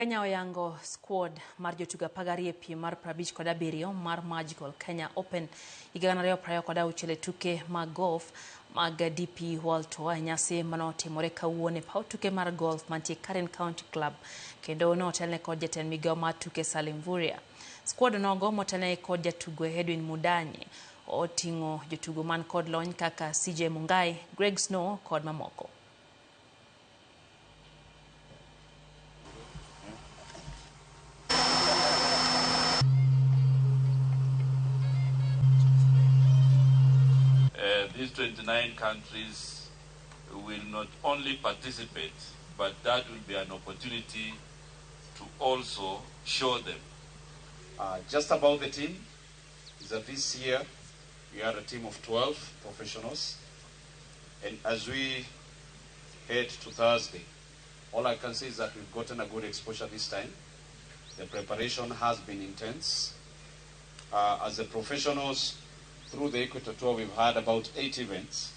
Kenya oyango squad mar jotugo 15 mar 57 mar Magical Kenya Open higa 2026 tuke mag golf mag DP World Tour nyasi manotimore kawuono e paw tuke mar golf mantie Karen County Club kendo notelne kod jatend migao mar tuke Salim Vuria. Squad nogo motelne kod jatugo Edwin Mudanyi oting'o jotugo man kod lony kaka CJ Mungai, Greg Snow kod mamoko. These 29 countries will not only participate, but that will be an opportunity to also show them. Just about the team is that this year we are a team of 12 professionals, and as we head to Thursday, all I can say is that we've gotten a good exposure this time. The preparation has been intense. As the professionals, through the Equator Tour, we've had about 8 events.